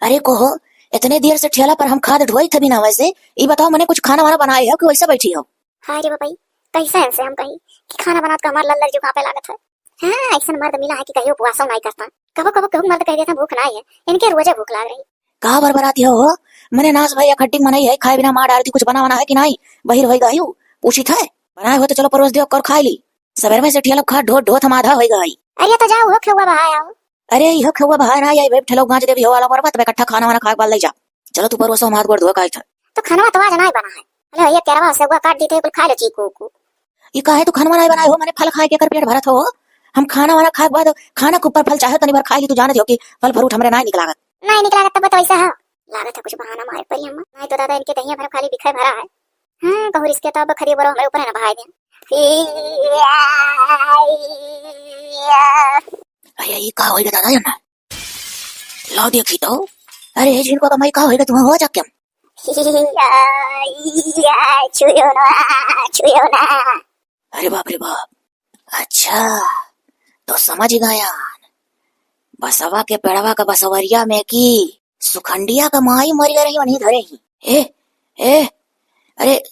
अरे कोहो, इतने देर से ठेला पर हम खाद ढोई थे बिना वैसे। ये बताओ मैंने कुछ खाना वाना बनाया है कि वैसे बैठी हो? हाय रे बाबा, कैसे ऐसे हम कहीं कि खाना बना तो हमारा लल्लर जो कहाँ पे लागत है। हाँ, ऐसा मर्द मिला है कि कहीं उपवास नहीं करता। कबो कबो कहूँ मर्द कह देता भूख नहीं है, इनके रोजे भूख लाग रही। कहा बरबराती हो? मैंने नाश भैया खट्टी मनाई है, खाए बिना मार डाल दी। कुछ बना बना है कि नहीं? बहिर हो गई पूछी था बनाए हो तो चलो परोस दियो कर खा ली। सवेर में से ठेला खा ढो ढो थमाधा हो गई। अरे तो जाओ हो खेवा बहाय आओ। अरे यह खेवा बाहर ना आई, ठेलो गांज देवी हो वाला बरबत इकट्ठा खाना वाना खा के ले जा। चलो तू परोसो, हम हाथ गोड़ धो का था। तो खाना तो आज नहीं बना है। अरे ये केरवा से हुआ काट दी थे, कुछ खा लो चीकू को। ये काहे तू खाना नहीं बनाए हो? मैंने फल खाए के कर पेट भरत हो। हम खाना वाना खाए के बाद खाना के ऊपर फल चाहे तनी भर खाई ली। तू जानत हो कि फल फ्रूट हमरे नहीं निकला। नहीं निकला तब तो ऐसा है लागत है कुछ बहाना मारे पर हम नहीं तो दादा इनके दहिया भर खाली बिखाए भरा है। हां कहूर इसके तब खरी बरो हमारे ऊपर है ना भाई दे। अरे ये का होएगा दादा यार ना लो देखी तो। अरे जिनको कमाई का होएगा तुम हो जा क्या? छुयो ना। अरे बाप रे बाप, अच्छा तो समझ गया। बसवा के पेड़वा का बसवरिया में की सुखंडिया का माई मर रही वहीं धरे ही। ए अरे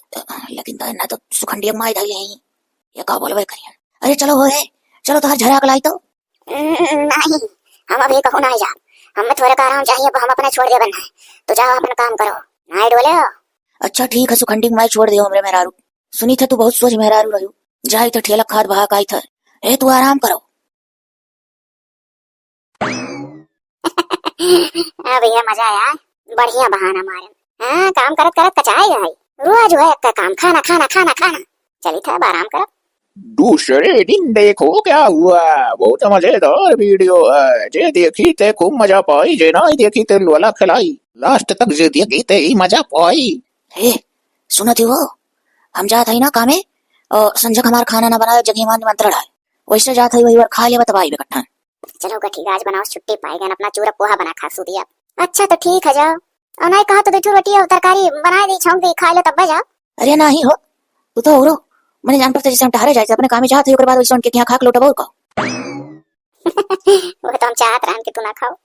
लेकिन ना तो सुखंडिया माई धरे ही ये का बोलवे करिए। अरे चलो हो है, चलो तो हर झराक लाई तो। नहीं हम अभी कहूँ नहीं जा, हमें थोड़ा का आराम चाहिए, हम अपने छोड़ दे बनना है। तो जाओ अपना काम करो, नहीं डोले हो। अच्छा ठीक है, सुखंडी माई छोड़ दियो हमरे मेहरारू। सुनी थे तू बहुत सोच मेहरारू रहो जाई तो ठेला खाद बहा काई था। ए तू आराम करो। भैया मजा आया, बढ़िया बहाना मारे। हाँ काम करत करत कचाई गई। रोज है का काम खाना खाना खाना खाना। चली था आराम करो। दूसरे दिन देखो क्या हुआ, बहुत मजेदार वीडियो है। जे देखी ते खूब मजा पाई, जे नहीं देखी ते लोला खिलाई। लास्ट तक जे देखी ते ही मजा पाई। हे सुनत हो, हम जात है ना कामे और संजक हमार खाना ना बनाए जगह निमंत्रण है, वैसे जात है वही बार खा ले बताई बेकट्ठा। चलो गठी गाज बनाओ, छुट्टी पाएगा अपना चूरा पोहा बना खा सू दिया। अच्छा तो ठीक है जाओ, और नहीं कहा तो बेटू रोटी और तरकारी बना दी छौंक दी खा लो तब जाओ। अरे नहीं हो तू तो औरो मैंने जान पड़ता जैसे हम ठहरे जाए अपने काम में जाते ओकर बाद वैसे उनके यहाँ खा के लौटबो का। वो तो हम चाहत रहन कि तू ना खाओ।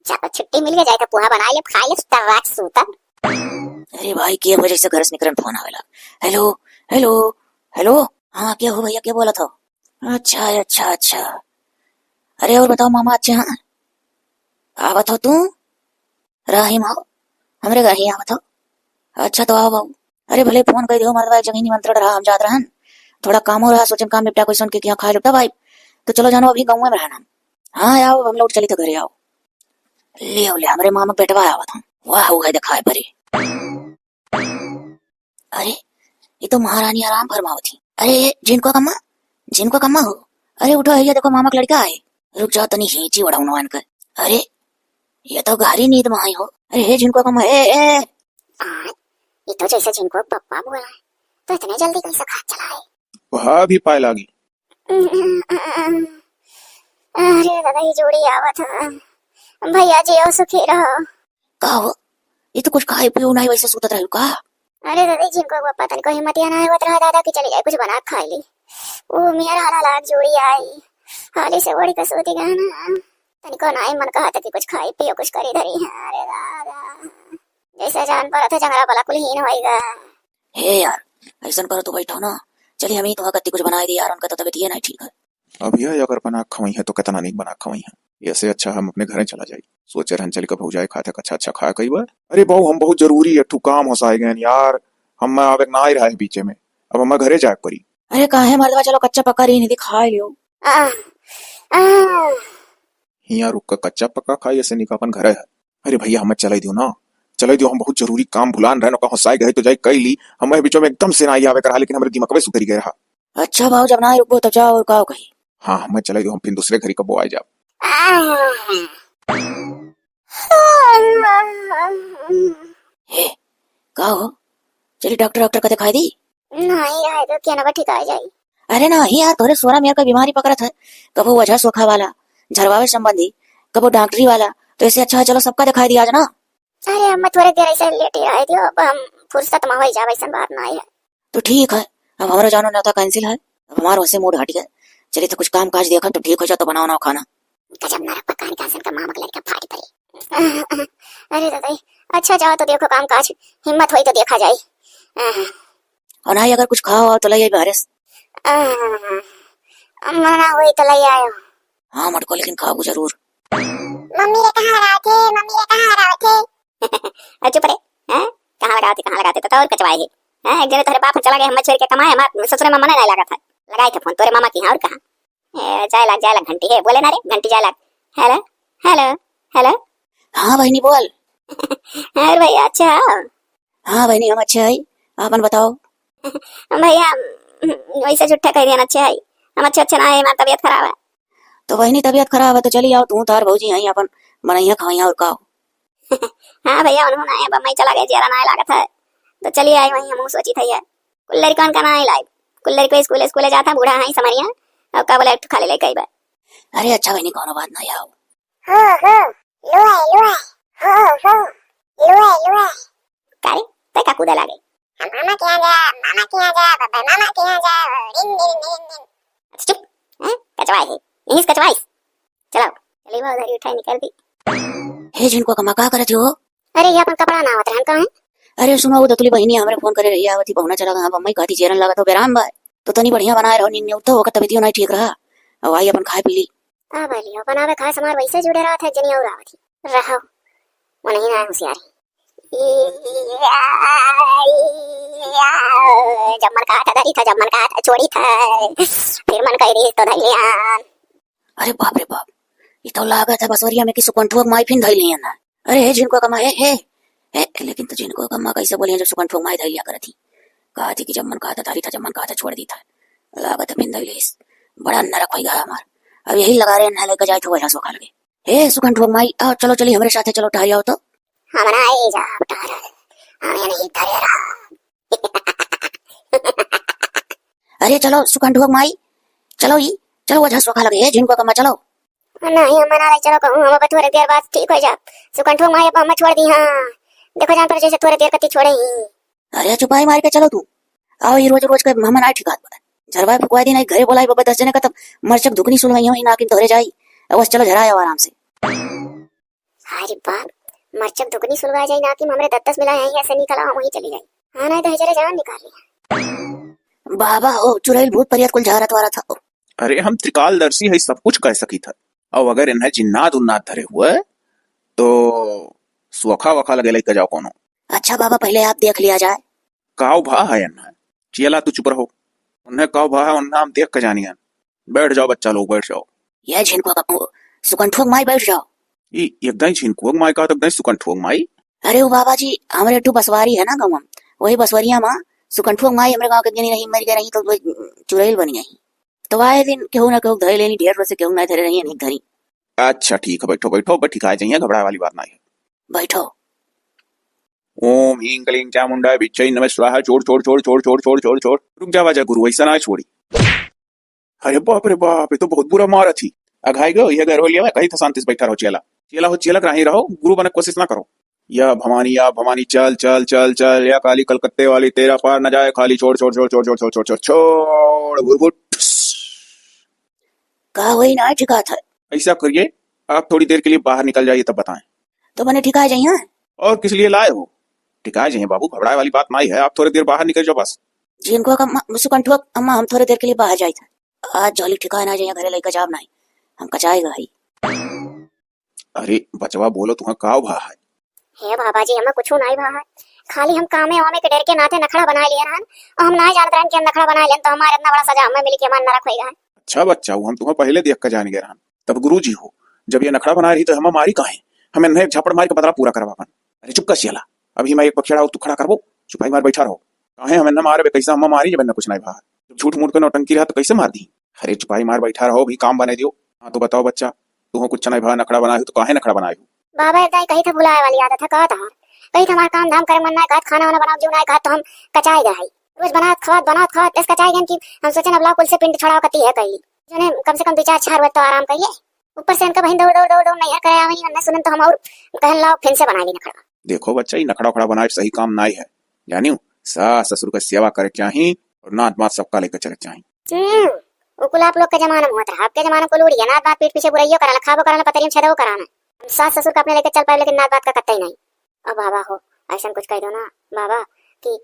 चाहे छुट्टी मिल जाए तो पोहा बना ले खा ले तब सूता। अरे भाई क्या वजह से घर से निकलन फोन आवेला। हेलो हेलो हेलो, हाँ क्या हो भैया, क्या बोला था? अच्छा अच्छा अच्छा, अरे और बताओ मामा अच्छे हाँ? आवत हो तू राहिम आओ हमरे घर ही आवत हो। अच्छा तो आओ बाबू। अरे भले फोन कर दियो, मर्दवा जगह निमंत्रण रहा, हम जात रहन, थोड़ा काम हो रहा, सोचन काम निपटा कोई सुन के यहाँ खा लेता भाई। तो चलो जानो अभी गाँव में रहना। हाँ आओ हम लौट चली तो घरे आओ। ले आओ ले, हमारे मामा बेटवा आवा था, वाह हो गए दिखाए परे। अरे ये तो महारानी आराम फरमावती। अरे जिनको कम्मा हो, अरे उठो है, ये देखो मामा का लड़का आए। रुक जाओ तनी हिंची उड़ाऊं इनका। अरे ये तो गहरी नींद में आई हो। अरे हे जिनको कम्मा ए ये तो जैसे जिनको पप्पा बोला है, तो इतने जल्दी कैसे खा चला है? वहाँ भी पाए लागी। अरे दादा ये जोड़ी आवत है, भैया जी और सुखी रहो। का हो, ये तो कुछ खाए पियो नहीं वैसे सुतत रहो का? अरे दादा जिनको वो पता नहीं कोई हिम्मत ना होत रहा दादा की चली जाए कुछ बना खा ली। वो मेरा हाल लाग जोड़ी आई, हाली से बड़ी कसौती गाना तनिको नाई मन कहा था कि कुछ खाई पियो कुछ करी धरी है। अरे दादा जैसे जान पड़ा था जंगला वाला कुलहीन होएगा। हे यार ऐसा करो तो बैठो ना, चलिए हम ही तो कत्ती कुछ बनाई दी यार, उनका तो तबीयत ये नहीं ठीक है। अब यह अगर बना खवई है तो कितना नहीं बना खवई है, ऐसे अच्छा हम अपने घर चला जाए। सोचे रहन चल कब हो जाए खाते अच्छा अच्छा खा कई बार। अरे बहु हम बहुत जरूरी है काम हो साए गए यार, हम आवे ना ही रहा है बीचे में, अब हम घरे जाए पड़ी। अरे काहे मर्दवा, चलो कच्चा पक्का रही नहीं खा लियो। यहाँ रुक कर कच्चा पक्का खाई ऐसे निका अपन घर है। अरे भैया हमें चलाई दियो ना, चलाई दियो, हम बहुत जरूरी काम भुलान रहे कहा हंसाई गए तो जाए कई ली, हमें बीचों में एकदम से ना आवे करा, लेकिन हमारे दिमाग में सुधरी गए रहा। अच्छा भाव जब ना रुको तब जाओ और कहो कहीं। हाँ हमें चलाई दियो, हम फिर दूसरे घरी कब आए जाओ। हे कहो चलिए डॉक्टर का दिखाई दी। नहीं आए तो क्या ना ठीक आ जाए। अरे नहीं यार तोरे सोरा मेरा का बीमारी पकड़ा था, कबो वजह सोखा वाला, झरवावे संबंधी, कबो डॉक्टरी वाला, तो इससे अच्छा है चलो सबका दिखाई दिया ना। अरे हम थोड़े देर ऐसे लेटे रहे थे, अब हम फुर्सत में हो जावे ऐसा बात नहीं है। तो ठीक है, अब हमारा जानो न्योता कैंसिल है, अब हमारा वैसे मूड हट गया। चलिए तो कुछ काम काज देखा तो ठीक हो जाए तो बनाओ ना खाना। गजब ना पकाने का सन का मामा का लड़का फाड़ी पड़ी। अरे दादा, अच्छा जाओ तो देखो काम काज, हिम्मत हुई तो देखा जाए। और नहीं अगर कुछ खाओ तो ले आई बारिश। मना हुई तो ले आयो। हाँ मटको लेकिन खाओ जरूर। मम्मी रे कहाँ रहा थे, मम्मी रे कहाँ रहा थे। चुप रे, हैं कहाँ लगाते तो और कचवाए है। हैं एक जने तेरे बाप चला गया, हम छोड़ के कमाए, हमारे ससुर में मना नहीं लगा था, लगाए थे फोन तोरे मामा की। और कहाँ जाए लग घंटी है, बोले ना रे घंटी जाए लग। Hello hello hello. हाँ बहनी बोल। अरे भैया अच्छा। हाँ बहनी हम अच्छे है, आपन बताओ। भैया वैसे झूठा कह दिया, अच्छे है हम, अच्छे ना है, हमारी तबीयत खराब है। तो बहनी तबीयत खराब है तो चली आओ, तू तार भौजी आई अपन बनैया खाइया और खाओ। हाँ भैया उन्होंने आया, बम्बई चला गया, ज्यादा ना लागत है तो चलिए आई वहीं, हम सोची थी यार कुल्लरी कौन का ना है लाइव, कुल्लरी को स्कूल जाता बूढ़ा है समरिया, अब का बोले खा ले कई बार। अरे अच्छा बहनी कोनो बात ना आओ। कारे ते का कूदा लागे, मामा के यहाँ जा बाबा, मामा के यहाँ जा रिन रिन रिन रिन। अच्छा चुप, हैं कचवाई है यहीं से कचवाई। चलो चली वो उधर उठाई निकल दी। हे जिनको कमा का करत हो। अरे ये अपन कपड़ा ना होता है कहाँ है। अरे सुनो वो दतुली बहनी हमरे फोन करे रही आवती पहुना चला गया बम्बई कहती जेरन लगा तो बेराम बा तो तनी बढ़िया बनाए रहो, निन्ने तो होकर तबीयत नहीं ठीक रहा, अब आई अपन खाए पी ली। आ भलियो बनावे खाए समार वैसे जुड़े रहा था जनी और आवती रहो, वो नहीं ना होशियारी। जब मन कहा था धरी था, जब मन कहा था छोड़ी था, फिर मन कह रही तो धैलिया। अरे बाप रे बाप, ये तो लागत है बसवरिया में किसी कंठुआ माई फिन धैल नहीं है ना। अरे हे जिनको कमा हे लेकिन तो जिनको कमा कैसे बोलिए जब सुकंठुआ माई धैलिया कर थी, कहा थी कि जब मन कहा था धारी था, जब मन कहा था छोड़ दी था, लागत है फिन धैलिस बड़ा नरक होगा हमार। अब यही लगा रहे ना लेकर जाए तो वजह सो खा लगे। हे सुकंठुआ माई आओ चलो चली हमारे साथ चलो टहल आओ तो। हम ना आई जा उतार, हमें नहीं धरेगा। अरे चलो सुकंठुआ माई चलो ही चलो वजह सो खा लगे जिनको कमा चलो। नहीं हम मना रहे, चलो कहूँ हम थोड़ी देर बाद ठीक हो जा। सुकंठुआ माई अब हम छोड़ दी, हाँ देखो जान पर जैसे थोड़ी देर कती छोड़े ही। अरे चुपाई मार के चलो तू, आओ ये रोज रोज का हम ना ठिकात बा झरवाए फुकवाई दी नहीं घरे बोलाई बाबा 10 जने का तब मरचक दुकनी सुलवाई हो ना कि तोरे जाई बस चलो झराए आराम से। अरे बाप, मरचक दुगनी सुलवा जाई ना कि हमरे 10 मिला है ऐसे निकला हम वहीं चली जाई। हाँ नहीं तो जरा जान निकाल लिया। बाबा ओ चुड़ैल भूत परियत कुल झारत वाला था। अरे हम त्रिकालदर्शी है, सब कुछ कह सकी था। अब अगर इन्हें जिन्नात उन्नात धरे हुए तो सुखा वखा लगे लेके जाओ कोनो। अच्छा बाबा पहले आप देख लिया जाए। काव भा है इन्हें, चियला तू चुप रहो, उन्हें काव भा है उन्हें हम देख के जानिए। बैठ जाओ बच्चा लोग बैठ जाओ। यह झिनको का सुकंठुआ माई बैठ जाओ। ये एकदम छिनकुआ माई का एकदम सुकंठुआ माई। अरे वो बाबा जी हमारे टू बसवारी है ना गाँव में, वही बसवरिया माँ सुकंठुआ माई हमारे गाँव के गिनी रही मर गई रही तो चुड़ैल बनी गई तो आए दिन केहू ना केहू धरे लेनी, ढेर रोज से केहू ना धरे रही नहीं धरी। अच्छा ठीक है बैठो बैठो, बट ठिकाए जाइए, घबराए वाली बात नहीं है। बैठो। ओम ह्रीं क्लीं चामुंडाय विच्चै नमः स्वाहा। छोड़ छोड़ छोड़ छोड़ छोड़ छोड़ छोड़ छोड़, रुक जा बाजा गुरु ऐसा ना छोड़ी। अरे बाप रे बाप, ये तो बहुत बुरा मारा थी। अघाई गयो ये घर हो लिया, कहीं था शांति से बैठा रहो, चेला चेला हो चेला कहीं रहो, गुरु बनने की कोशिश ना करो। या भवानी चल चल चल चल, या काली कलकत्ते वाली तेरा पार न जाए खाली, छोड़ छोड़ छोड़ छोड़ छोड़ छोड़ छोड़ छोड़ छोड़ बुरबुट। कहा वही ना ठिका था। ऐसा करिए आप थोड़ी देर के लिए बाहर निकल जाइए तब बताएं। तो मैंने ठिकाए जाइए। और किस लिए लाए हो? ठिकाए जाइए बाबू, घबराए वाली बात नहीं है, आप थोड़ी देर बाहर निकल जाओ बस। जिनको का सुकंठुआ अम्मा हम थोड़ी देर के लिए बाहर जाए थे, आज जॉली ठिकाए ना जाइए घरे लेकर जाब नहीं, हम कचाएगा ही। अरे बचवा बोलो तुम्हें काव भा है। हे बाबा जी हमें कुछ नहीं भा है, खाली हम कामे वामे के डर के नाते नखड़ा बना लिए रहन, और हम ना जानते रहन कि हम नखड़ा बना लेन तो हमारे इतना बड़ा सजा हमें मिली कि हमारा नरक होएगा। अच्छा बच्चा हम तुम्हें पहले देख कर जान गए रहन, तब गुरुजी हो जब ये नखड़ा बना रही तो हम मारी काहे, हमें नहीं झापड़ मार के बदला पूरा करवापन। अरे चुप कर सियाला, अभी मैं एक पखेड़ा तू खड़ा करबो, चुपाई मार बैठा रहो। काहे हमें न मारे कैसा हम मारी जब न कुछ नहीं भा, जब झूठ मूठ के नौटंकी रहा तो कैसे मार दी। अरे चुपाई मार बैठा रहो, भी काम बने दियो। हाँ तो बताओ बच्चा, तू कुछ नहीं भा, नखड़ा बनाए तो काहे नखड़ा बनाए हो? बाबा दाई कही था बुलाए वाली आदत है, कहा था कही था हमारा काम धाम करे मन ना, कहा खाना वाना बनाओ जो ना, कहा तो हम कचाई गए रोज बनात खात इस कचाई गन की हम सोचे ना कुल से पिंड छड़ाव कती है कही जो ने कम से कम 2-4 रोज तो आराम करिए, ऊपर से इनका बहन दौड़ दौड़ दौड़ दौड़ नहीं करे आवनी अन्ना सुनन तो हम और कहन लाओ फिर से बना ली नखड़ा। देखो बच्चा ये नखड़ा खड़ा बनाए सही काम नहीं है, जानियो सास ससुर का सेवा करे चाहिए और नात मात सबका लेकर चले चाहिए। उकुल आप लोग के जमाना में होता है, आपके जमाना को लूड़ी है नात बात पीठ पीछे बुराइयो कराना, खाबो कराना, पतरियों छेदो कराना, सास ससुर का अपने लेके चल पाए लेकिन नात बात का कतई नहीं। अब बाबा हो ऐसा कुछ कह दो ना बाबा कि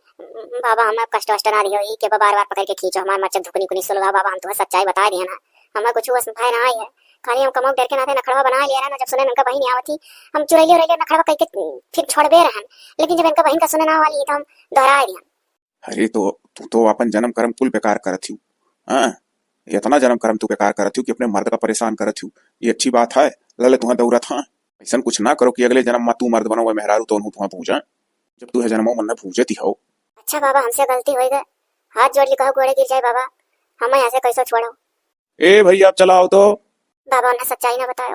बाबा हमें कष्ट वष्ट ना दियो कि बार बार पकड़ के खींचो हमारे मच्छर धुकनी कुनी सुलगा बाबा हम तुम्हें सच्चाई बता दिया ना हमें कुछ हुआ भाई ना आई है खाली हम कमो डर के नाते नखड़वा बना लिया ना जब सुने इनका बहन नहीं आवती हम चुरैले उरैले नखड़वा कह के फिर छोड़ दे रहन लेकिन जब इनका बहन का सुने ना वाली तो हम दोहरा दिया। अरे तो तू तो अपन जन्म कर्म कुल बेकार करत हूँ। हाँ, इतना जन्म कर्म तू बेकार करत हूँ कि अपने मर्द का परेशान करत हूँ। ये अच्छी बात है। लले तुहा दौड़त हाँ ऐसा कुछ ना करो कि अगले जन्म में तू मर्द बनो वह मेहरारू तो तुहा पूजा जब तू है जन्मों मन पूजती हो। अच्छा बाबा हमसे गलती हो गई हाथ जोड़ ली कहो गोड़े गिर जाए बाबा हमें यहाँ से कैसे छोड़ो। ए भैया आप चलाओ तो। बाबा ने सच्चाई ना बतायो।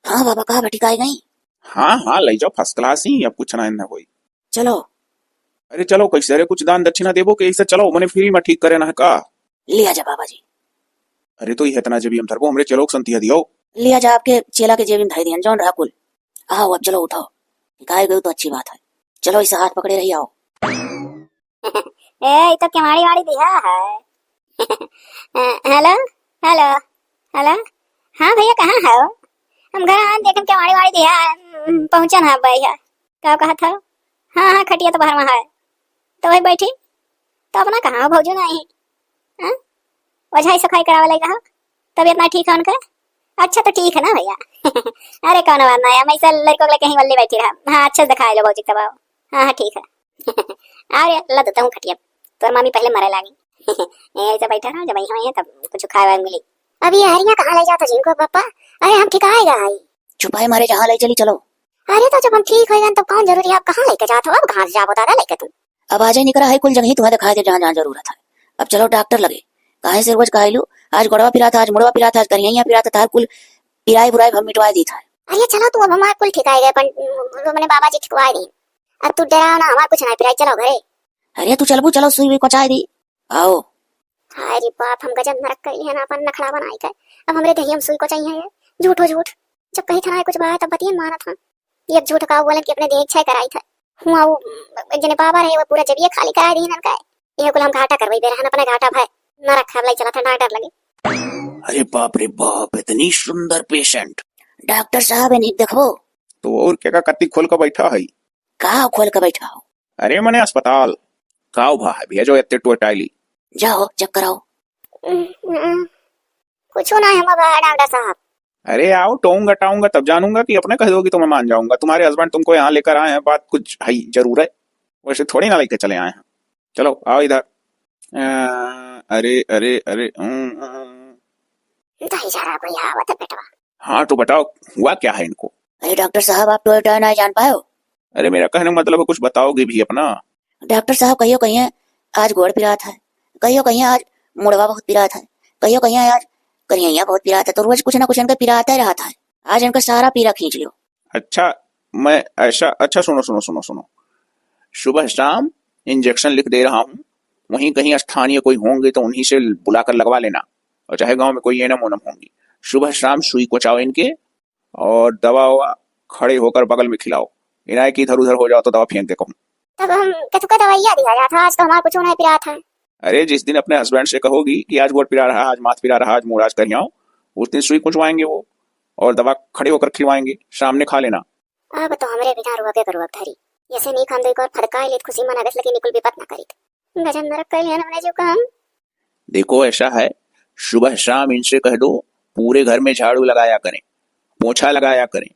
हाँ बाबा कहाँ भटिकाई गई। हाँ हाँ ले जाओ फर्स्ट क्लास ही अब कुछ ना इन्हें कोई। चलो अरे चलो कैसे अरे कुछ दान दक्षिणा देवो के ऐसे चलो मैंने फ्री में ठीक करे ना का। लिया जा बाबा जी। अरे तो ये इतना जब हम धरबो हमरे चलो संतिया दियो। लिया जा आपके चेला के जेब में धाई दिया जौन रहा कुल। आओ अब चलो उठाओ गाय गई तो अच्छी बात है। चलो इसे हाथ पकड़े रही आओ। ए तो केवाड़ी वाड़ी दिया है। हेलो हेलो हेलो हाँ भैया कहाँ हो हम घर आए देखन केवाड़ी वाड़ी दिया पहुंचन है भैया क्या कहा था। हाँ हाँ खटिया तो बाहर में है तो वही बैठी तो अपना कहाँ भौजू नहीं हाँ वजह सफाई करावे लगा तबीयत ना ठीक है उनका। अच्छा तो ठीक है ना भैया। अरे कौन बात ना मैं इसे लड़कों के कहीं वल्ली बैठी रहा। हाँ अच्छे से दिखाए लो भौजी तब आओ। हाँ हाँ ठीक है। अरे ला देता हूँ खटिया तो मामी पहले मरे लागी। ऐसे बैठा रहा जब यहाँ तब कुछ खाए मिली। अभी हरिया कहाँ ले जाता जिनको पापा। अरे हम ठिकाएगा आई छुपाए मारे जहाँ ले चली चलो। अरे तो जब हम ठीक हो गए तब कौन जरूरी है आप कहाँ लेके जाते हो अब कहाँ से जाओ दादा लेके तुम। अब आज ही निकला है कुल जगह तुम्हें दिखाई दे जहाँ जहाँ जरूरत है। अब चलो डॉक्टर लगे काहे से रोज कहा लू आज गोड़वा पिरा था आज मुड़वा पिरा था आज करिया पिरा था कुल पिराई बुराई हम मिटवा दी था। अरे चलो तू अब हमारे कुल ठिकाए गए मैंने बाबा जी ठिकवाए दी अब तू डरा ना हमारे कुछ नहीं पिराई चलो घरे। अरे तू चलबू चलो सुई को चाय दी आओ। अरे बाप हम गजब नरक कर लिया ना अपन नखड़ा बनाई कर अब हमरे दही हम सुई को चाहिए झूठो झूठ जब कहीं था कुछ बात तब बतिए मारा था ये झूठ का बोले कि अपने देह इच्छा कराई था हुआ वो जने बाबा रहे वो पूरा जबिए खाली करा दी इनका ये कुल हम घाटा करवाई दे रहन अपने घाटा भाई न रखा लाई चला था डर लगे। अरे बाप रे बाप इतनी सुंदर पेशेंट। डॉक्टर साहब इन्हें देखो तो और क्या कत्ती खोल कर बैठा है। कहा खोल कर बैठा हो। अरे मैंने अस्पताल काव भा है भैया जो इतने टोटाइली जाओ चेक कराओ। कुछ ना है डॉक्टर साहब। अरे आओ टाऊंगा तब जानूंगा कि अपने कह दोगी तो मैं मान जाऊंगा। तुम्हारे हस्बैंड तुमको यहाँ लेकर आए हैं बात कुछ है जरूर है वैसे थोड़ी ना लेकर चले आए हैं। चलो आओ इधर। अरे अरे अरे जा रहा कोई आवत है बेटवा। हाँ तो बताओ हुआ क्या है इनको। अरे डॉक्टर साहब आप टोयोटा नहीं जान पाए हो। अरे मेरा कहने का मतलब है कुछ बताओगे भी अपना। डॉक्टर साहब कहियो कहिए आज घोड़ पिरा था कहियो कहिए आज मुड़वा बहुत पिरा था कहियो कहिए आज करिया बहुत पिरा था तो रोज कुछ ना कुछ इनका पिरा आता ही रहा था। आज इनका सारा पीरा खींच लियो। अच्छा मैं ऐसा अच्छा सुनो सुनो सुनो सुनो सुबह शाम इंजेक्शन लिख दे रहा हूँ वहीं कहीं स्थानीय कोई होंगे तो उन्हीं से बुलाकर लगवा लेना और चाहे गांव में कोई एनम ओनम होंगी सुबह शाम सुई को चाओ इनके और दवा ववा खड़े होकर बगल में खिलाओ इनाय की इधर उधर हो जाओ तो दवा फेंक दे कहूँ। तब हम कतुका दवाइयां दिया था आज तो हमारा कुछ नहीं पिरा था। अरे जिस दिन अपने हस्बैंड से कहोगी कि आज गोड़ पिरा रहा आज माथ पिरा रहा आज मुड़ आज करियाओ उस दिन सुई कुंचवाएंगे वो और दवा खड़े होकर खिलवाएंगे सामने खा लेना। अब तो हमरे बिना रुआ के करुआ धरी जैसे नहीं खान देख और फरकाए ले खुशी मना गस लेकिन निकुल विपत ना करी गजन नरक कर लिया हमने जो काम। देखो ऐसा है सुबह शाम इनसे कह दो पूरे घर में झाड़ू लगाया करें पोछा लगाया करें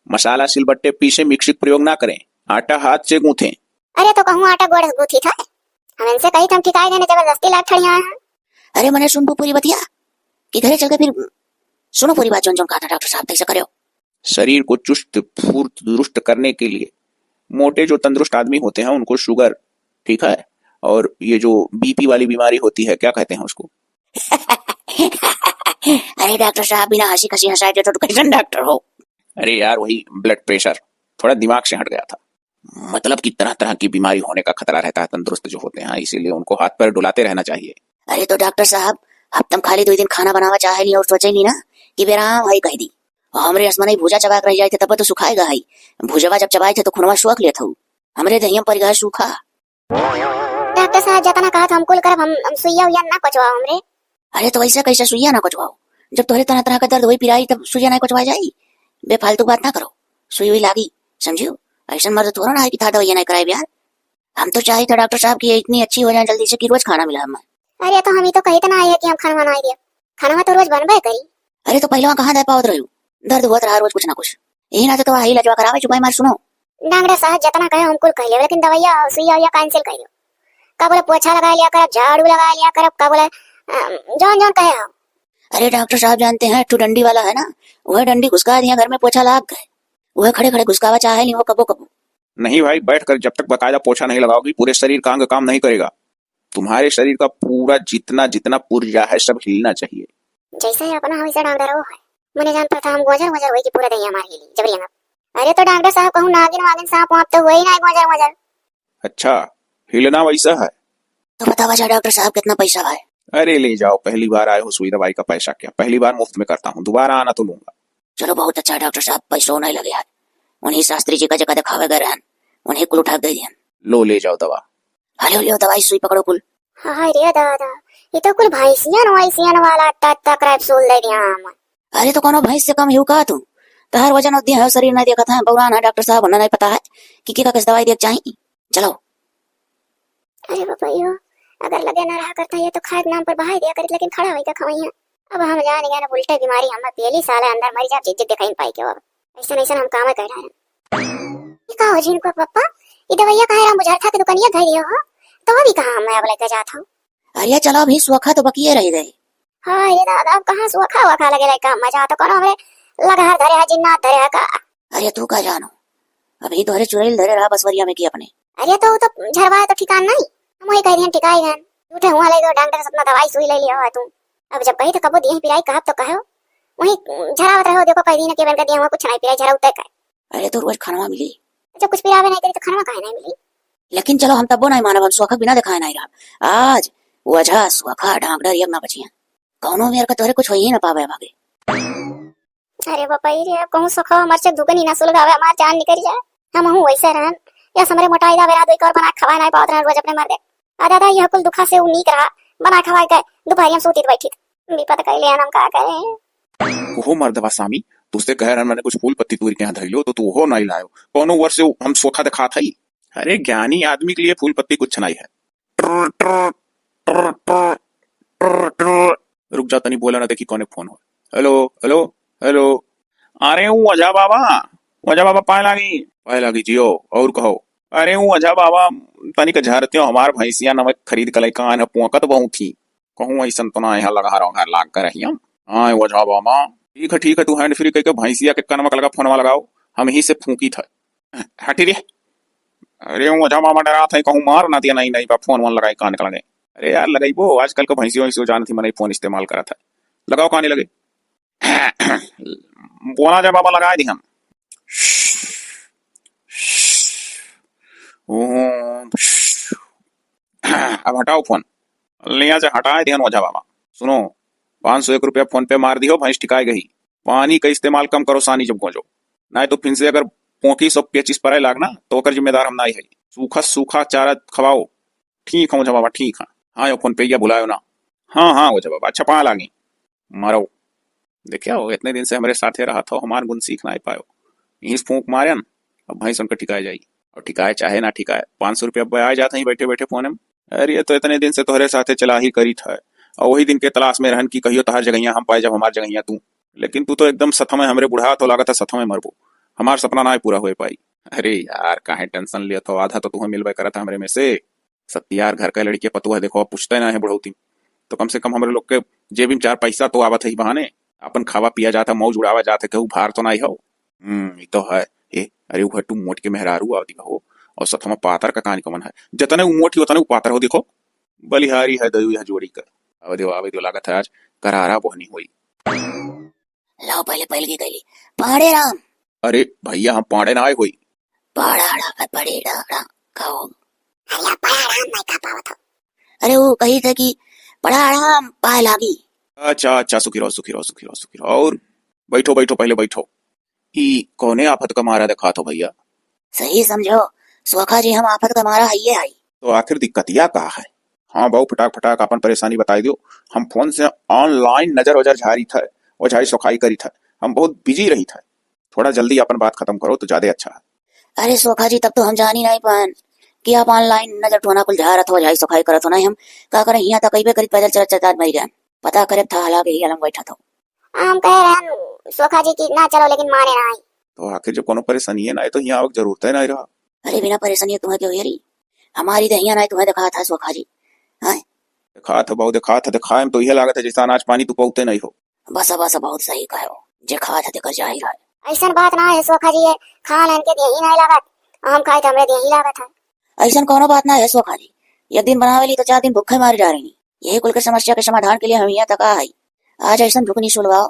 मसाला सिलबट्टे पीसे मिक्सी प्रयोग ना करें आटा हाथ से गूंथे। अरे तो कहूँ आटा गोड़ गूथी था हम इनसे कही हम ठिकाए देने जबरदस्ती लाट ठड़िया हैं। अरे मैंने सुन पूरी बतिया कि घरे चल के फिर सुनो पूरी बात जो कहा था डॉक्टर साहब ऐसा करो। शरीर को चुस्त फुर्त दुरुस्त करने के लिए मोटे जो तंदुरुस्त आदमी होते हैं उनको शुगर ठीक है और ये जो बीपी वाली बीमारी होती है क्या कहते हैं उसको। अरे डॉक्टर साहब बिना हंसी खसी हंसाए देते तो कैसे डॉक्टर हो। अरे यार वही ब्लड प्रेशर थोड़ा दिमाग से हट गया था मतलब कि तरह तरह की बीमारी होने का खतरा रहता है तंदुरुस्त जो होते हैं इसीलिए उनको हाथ पैर डुलाते रहना चाहिए। अरे तो डॉक्टर साहब अब तुम खाली 2 दिन खाना बनावा चाहे नहीं और सोचे नहीं ना कि बेराम भाई कह दी और हमरे असमन भूजा चबा रह जाए थे तब तो सुखाएगा ही भूजवा जब चबाए थे तो खुनवा सुख लेता हूँ हमरे दहिया पर गया सूखा। डॉक्टर साहब जतना कहा था हमको कर हम सुइया उइया ना कचवाओ हमरे। अरे तो ऐसा कैसे सुइया ना कचवाओ जब तोहरे तरह तरह का दर्द हुई पिराई तब सुइया ना कचवा जाई बेफालतू बात ना करो, सुई हुई लागी, समझियो। ऐसा मर्द थोड़ा ना है कि था दवाइयाँ नहीं कराए यार। हम तो चाहे थे डॉक्टर साहब की इतनी अच्छी हो जाए जल्दी से कि रोज खाना मिला हमें। अरे तो हम ही तो कही तो ना है कि हम खाना बनाई दिया, खाना तो रोज बनबे करी। अरे तो पहले कहाँ दे पावत रही, दर्द होत रहा रोज कुछ ना कुछ, यही ना तो वही लजवा करावे चुपाई मार। सुनो डॉक्टर साहब जितना कहे हम कुल कह लिया, लेकिन दवाइयाँ सुइया या कैंसिल कर दो। का बोले पोछा लगा लिया कर, झाड़ू लगा लिया कर, का बोले जौन जौन कहे हो। अरे डॉक्टर साहब जानते हैं ठू डंडी वाला है ना, वह डंडी घुसका दिया घर में, पोछा लाग गए, वह खड़े खड़े घुसकावा चाहे नहीं वो कबो कबो। नहीं भाई, बैठकर जब तक बकायदा पोछा नहीं लगाओगी पूरे शरीर का अंग काम नहीं करेगा। तुम्हारे शरीर का पूरा जितना जितना पुर्जा है सब हिलना चाहिए। जैसे ही अपना हमेशा डॉक्टर वो है, मुझे जानता था हम गोजर वजर हुई कि पूरा दही हमारे लिए जबरी हम। अरे तो डॉक्टर साहब कहूँ नागिन वागिन सांप वाप तो हुई ना गोजर वजर। अच्छा, हिलना वैसा है। तो बता वजह डॉक्टर साहब कितना पैसा है? अरे ले जाओ, पहली बार आए हो, सुई दवाई का पैसा क्या, पहली बार मुफ्त में करता हूँ, दोबारा आना तो लूंगा। चलो बहुत अच्छा डॉक्टर साहब, पैसों नहीं लगे है। उन्हीं शास्त्री जी का जगह दिखावे गए रहन, उन्हें कुल उठा दे दिया। लो ले जाओ दवा। हेलो लियो दवाई सुई पकड़ो कुल। हाय रे दादा, ये तो कुल भैंसियन वैसियन वाला टट्टा कैप्सूल दे दिया हम। अरे तो कोनो भैंस से कम हिउ का तू, तहार वजन उद्दी है, शरीर नहीं देखा था बौरान है डॉक्टर साहब, नहीं पता है कि का किस दवाई देख चाहिए। चलो। अरे बाबा, अगर लगे ना रहा करता ये तो खाद नाम पर बहाई दिया करी, लेकिन खड़ा होई का खवाई है। अब हम जाने गए ना उल्टे बीमारी हम पहली साल अंदर मर जा जिद्द दिखाई पाई के। अब ऐसा ऐसा हम काम कर रहे हैं। ये का हो जिनको पापा, ये दवाइयां कहे राम बुझार था कि दुकानिया घर दियो हो, तो अभी कहां मैं अब लेके जाता हूं। अरे चलो अभी सुखा तो बकिए रह गए। हां ये दादा, अब कहां सुखा वखा लगे लेका मजा तो करो हमरे लगा धरे है जिन्ना धरे है का। अरे तू का जानो, अभी तो हरे चुड़ैल धरे रहा बसवरिया में की अपने। अरे तो झरवा तो ठिकान नहीं, हम वही कह दिए ठिकाई गन झूठे हुआ ले गो डॉक्टर अपना दवाई सुई ले लिया हो तू। अब जब कही तो कबो दिए पिराई कहा तो कहो वही झरावत रहो, देखो कह दी ना के बन कर दिया हुआ कुछ नहीं पिराई झरा उतर का। अरे तो रोज खाना मिली, जब कुछ पिरावे नहीं करी तो खाना काहे नहीं मिली। लेकिन चलो हम तब नहीं मानब, हम सुखा बिना दिखाए नहीं रहा। आज वजह सुखा डांगडर यग ना बचिया, कौनो मेरे का तोरे कुछ हो ही ना पावे भागे। अरे बापा रे, कहूं सुखा मर से दुगनी ना सुलगावे हमार जान निकल जाए। हम हूं वैसे रहन या समरे मोटाई दा बेरा दो और बना खवा नहीं पावत रहन रोज अपने मर दे। आ दादा यह कुल दुखा से उनीक रहा, बना खवा के दोपहर में सोती बैठी विपत कह लिया हम का करे। ओहो मर्दवा स्वामी, तुझसे कह रहा मैंने कुछ फूल पत्ती तूरी के यहाँ धइलो तो तू हो नहीं लायो, कौनो वर्ष से हम सोखा दिखा था ही। अरे ज्ञानी आदमी के लिए फूल पत्ती कुछ नहीं है। रुक जा तनी, बोला ना देखी कौन फोन हो। हेलो हेलो हेलो, अरे हूँ अजा बाबा पाए लागी जियो, और कहो। अरे हूँ अजा बाबा, तनिक झरत्यो हमार भैंसिया नमक खरीद कल कान पुआकत बहु थी, कहूँ ऐसा तो ना यहाँ लगा रहा लाग कर रही हम। हाँ वजह बाबा, ठीक है, तू हैंड फ्री कह के भैंसिया के कनमक लगा फोन लगाओ, हम ही से फूकी था हटी रे। अरे हूँ वजह बाबा डरा था, कहूँ मार ना दिया, नहीं फोन वन लगाई कान लगे। अरे यार लगाई वो आजकल को भैंसियों जान थी, मैंने फोन इस्तेमाल करा था, लगाओ काने लगे। बोला जा बाबा, लगा दी हम। अब हटाओ फोन, लिया से हटाए ध्यान वजह बाबा। सुनो, 501 रुपया फोन पे मार दियो, भैंस टिकाए गई। पानी का इस्तेमाल कम करो सानी जब गोजो, नहीं तो फिर से अगर पोकी सब पेचिस पर लागना तो ओकर जिम्मेदार हम नहीं है। सूखा सूखा चारा खवाओ। ठीक है वजह बाबा, ठीक है। हाँ यो फोन पे या बुलायो ना। हाँ वजह बाबा, अच्छा पा लागी मारो। देखिया हो इतने दिन से हमारे साथे रहा था, हमार गुण सीख ना पायो, यही फूंक मारे अब भैंस उनका टिकाए जाई। और टिकाए चाहे ना टिकाए 500 रुपया आ जाते ही बैठे बैठे फोन में। अरे ये तो इतने दिन से तोहरे साथे चला ही करी था, और वही दिन के तलाश में रहन की कहियो तहार जगहिया हम पाए जब हमार जगहिया तू। लेकिन तू तो एकदम सथम है हमरे बुढ़ा, तो लागत है सथम में मरबो, हमार सपना ना पूरा हो पाई। अरे यार काहे टेंशन लिया था, आधा तो तुम्हें मिलवा करा था हमरे में से। सत्यार घर का लड़की पतुआ देखो पूछते ना है बुढ़ौती, तो कम से कम हमारे लोग के जेब में 4 पैसा तो आवत है बहाने, अपन खावा पिया जाता, मौज उड़ावा जाते, कहू भार तो नहीं हो। ये तो है। अरे वो घट्टू मोट के मेहरारू आवती हो, और सथमा पातर का कहानी कमन है, जतने वो मोटी उतने वो पातर हो। देखो बलिहारी है दयु यह जोड़ी का। आवे दो लागत है आज करारा बोहनी हुई। लाओ पहले की गई पाड़े राम। अरे भैया हम पाड़े ना आए हुई, पाड़ा पड़े डाड़ा कहो। अरे पाड़ा राम नहीं का पावत। अरे वो कही थे कि बड़ा राम पाए लागी। अच्छा सुखी रहो। और बैठो पहले बैठो। ई कौने आफत का मारा दिखा तो भैया? सही समझो सोखा जी, हम आफत का मारा है आई। तो आखिर दिक्कतिया कहा है? हाँ बहु फटाक अपन परेशानी बताई दो। हम फोन से ऑनलाइन नजर वजर झारी था, और झारी सफाई करी था, हम बहुत बिजी रही था। थोड़ा जल्दी अपन बात खत्म करो तो ज्यादा अच्छा है। अरे सोखा जी तब तो हम जान ही नहीं पान कि आप ऑनलाइन नजर ठोना कुल झारत हो जाई सोखाई करत हो नहीं हम का करे यहाँ तक कई करीब पैदल चलत चलत मर गए पता करे था हालांकि ही अलग बैठा था। हम कह रहे हैं सोखा जी की ना चलो लेकिन माने ना आई। तो आखिर जब कोनो परेशानी है ना तो यहाँ आवक जरूरत है ना रहा। अरे बिना परेशानी तुम्हें क्यों ये रही हमारी दहिया ना तुम्हें दिखा था सोखा जी। हाँ दिखा हम तो यह लागत है जैसा अनाज पानी तू पौते नहीं हो। बस बहुत सही कहो जे खा था देकर जाहिर है। ऐसा बात ना है सोखा जी, खा लेन के दही नहीं लागत, हम खाए तो हमरे दही लागत है। ऐसा कोनो बात ना है सोखा जी, एक दिन बनावेली तो 4 दिन भूखे मारी जा रही। यही कुल के समस्या के समाधान के लिए हम यहाँ तक आई। आज ऐसा भुकनी सुलगाओ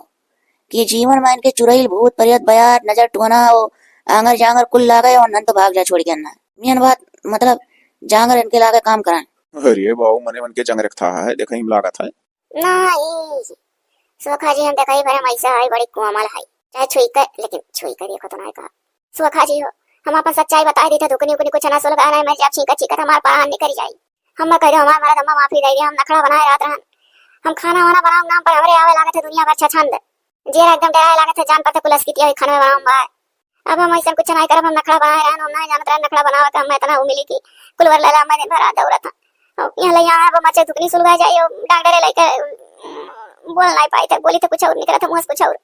कि जीवन में इनके चुड़ैल भूत परियत बयार नजर टोना और आंगर जांगर कुल लागे और नन तो भाग जा छोड़ के अन्ना मेन बात मतलब जांगर इनके लागे काम कराए। अरे बाबू मने मन के जंग रखता है देखा ही लागत है। नहीं सोखा जी हम देखा ही बड़े मैसा है बड़ी कोमल है चाहे छुई कर लेकिन छुई कर देखो तो नहीं कहा सोखा जी हो हम अपन सच्चाई बता देते धुकनी उकनी कुछ ना सुलगा नहीं मैं जब छीका छीका हमारे पास निकल जाई हम कह रहे हमारा दम्मा माफी दे हम नखड़ा बनाए रात रहन हम खाना वाना बनाओ नाम पर हमरे आवे लागत है दुनिया भर छछंद जेरा एकदम डराए लागत है जान पता पुलिस की तिया खाना में बनाऊं भाई अब हम ऐसा कुछ नहीं करब हम नखड़ा बनाए रहन हम नहीं जानत रहन नखड़ा बनावा का मैं इतना उमिली की कुलवर लला मैं दिन भर आ दौड़त यहाँ ले यहाँ अब मचे धुकनी सुलगा जाई डॉक्टर लेके बोल नहीं पाई थे बोली तो कुछ और निकला था मुंह से कुछ और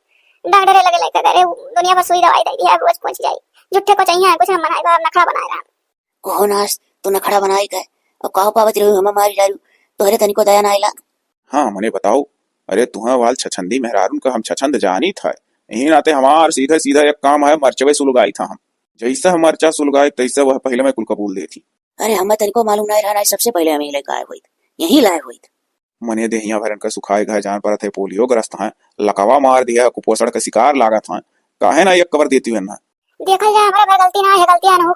डॉक्टर लगे लेके करे दुनिया भर सुई दवाई दे दी है रोज पहुंच जाई जुट्ठे को चाहिए कुछ हम बनाए बाहर नखड़ा बनाए रहा कहो नास तू नखड़ा बनाई का और कहो पावत रही हम मारी डालू तोहरे तनिको दया ना आइला। हाँ मने बताओ अरे तुम्हें वाल छछंदी मेहरारून का हम छछंद जानी था यही नाते हमार सीधा सीधा एक काम है मरचवे सुलगाई था हम जैसा हम मरचा सुलगाए तैसा वह पहले में कुल कबूल देती। अरे हमें तनिको मालूम नहीं रहा सबसे पहले हमें लेकर आए हुई यही लाए हुई मने देहिया भरन का सुखाए गए जान पर थे पोलियो ग्रस्त हैं लकवा मार दिया कुपोषण का शिकार लागत हैं काहे ना एक कवर देती है ना देखल जाए हमारा भर गलती ना है गलती ना हो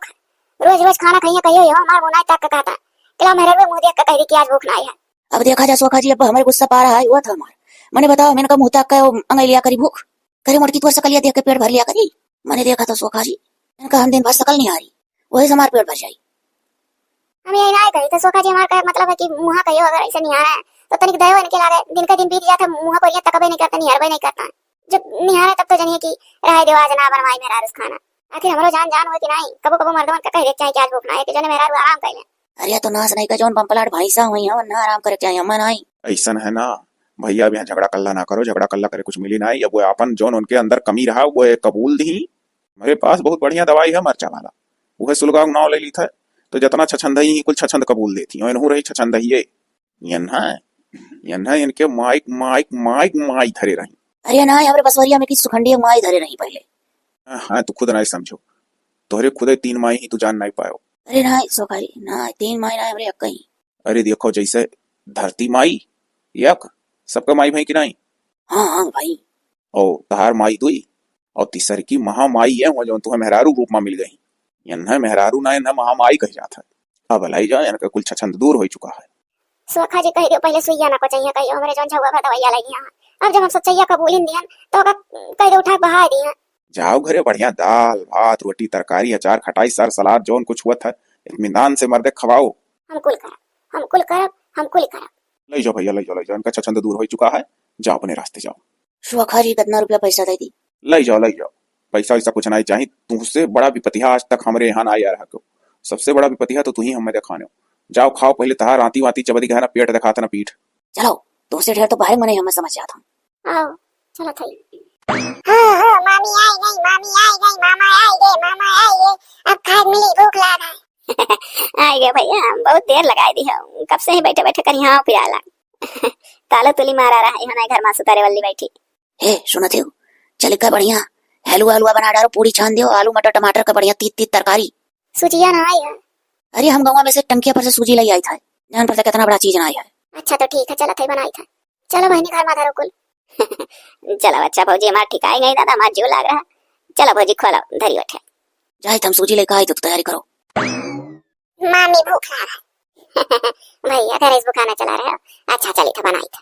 रोज रोज खाना खाइए कहियो यो हमार मुंह नहीं तक कहता किला मेरे में मुंह देख के कह दी कि आज भूख नहीं है। अब देखा जा सोखा जी अब हमारे गुस्सा पा रहा है हुआ था हमारा मैंने बताओ मैंने कहा मुंह तक का अंगई लिया करी भूख करे मोटकी तो सकलिया देख के पेट भर लिया करी मैंने देखा था सोखा जी मैंने कहा हम दिन भर सकल नहीं आ रही वही से हमारा पेट भर जाई। हम यही नहीं कही तो सोखा जी हमारा मतलब है कि मुंह कहियो अगर ऐसे नहीं आ रहा है तो तनिक दया इनके लागे दिन का दिन बीत जाता मुंह पर ये तकबे नहीं करता निहारबे नहीं करता जब निहारे तब तो जानिए कि रहे देवाज ना बनवाई मेरा रुस खाना आखिर हमारो जान जान हो कि नहीं कबो कबो मर्दवन का कह दे चाहे कि आज भूख ना है कि जने मेरा आराम कर ले। अरे तो नास नहीं का जोन पंपलाट भाई सा हुई है ना आराम करे चाहिए हम नहीं ऐसा है ना भैया अब यहाँ झगड़ा कल्ला ना करो झगड़ा कल्ला करे कुछ मिली ना अब वो अपन जोन उनके अंदर कमी रहा वो कबूल दी मेरे पास बहुत बढ़िया दवाई है मरचा वाला वह सुलगाव नाव ले ली था तो जितना छछंदई ही कुल छछंद कबूल देती और इनहू रही छछंदई यन्हा इनके माइक माइक माइक माई धरे रही। अरे ना हमारे बसवरिया में की सुखंडी माई धरे नहीं पहले। हाँ तू खुद नहीं समझो तोहरे खुदे 3 माई ही तू जान नहीं पायो। अरे ना सोखाई ना 3 माई ना हमरे अक्का ही। अरे देखो जैसे धरती माई यक सबका माई भाई की नहीं। हाँ भाई और तहार माई दुई और तीसरी की महामाई है वो जो तुम्हें मेहरारू रूप में मिल गई यन्हा मेहरारू ना इन्हा महामाई कह जाता है अब लाई जाए इनका कुल छछंद दूर हो चुका है। सोखा जी कह दियो पहले सुइया ना को चाहिए कहियो हमरे जोन झगवा भा दवाइया लगी हां अब जब हम सच्चाइया कबूल इन दियन तो का कह दे उठा बहा दिया जाओ घरे बढ़िया दाल भात रोटी तरकारी अचार खटाई सर सलाद जोन कुछ हुआ था इत्मीनान से मर्दे खवाओ। हम कुल करब ले जाओ भैया ले जाओ इनका छछंद दूर हो चुका है जाओ अपने रास्ते जाओ। सोखा जी कितना रुपया पैसा दे दी ले जाओ पैसा वैसा कुछ नहीं चाहिए तुमसे बड़ा विपत्ति आज तक हमारे यहाँ ना आया रहा सबसे बड़ा विपत्ति है तो तू ही हमें दिखाने जाओ खाओ पहले तहार आती वाती चबदी का है ना पेट दिखाता ना पीठ चलो तुमसे ढेर तो बाहर मने हमें समझ जाता हूँ। आओ चलो थई हां मामी आई गई मामा आई गए अब खाए मिली भूख लगा है आई गए भैया बहुत देर लगाई दी है कब से ही बैठे बैठे कर यहाँ पियाला तालो तुली मारा रहा है यहाँ घर में सुतारे वाली बैठी हे सुनते हो चल का बढ़िया हलवा बना डालो पूरी छान दियो आलू मटर टमाटर का बढ़िया तीत तरकारी सूजिया ना आई है। अरे हम गाँव में से टंकिया पर से सूजी ले आई था जान पर कितना बड़ा चीज ना आया है। अच्छा तो ठीक है चलो थई बनाई था चलो बहनी घर में धरो कुल चलो अच्छा भौजी हमार ठीक आई गई दादा हमार जीव लाग रहा चलो भौजी खोलो धरी उठे जाए तुम सूजी लेकर आई तो तैयारी करो मामी भूख लगा भैया घर इस बुखाना चला रहे हो अच्छा चली था बनाई था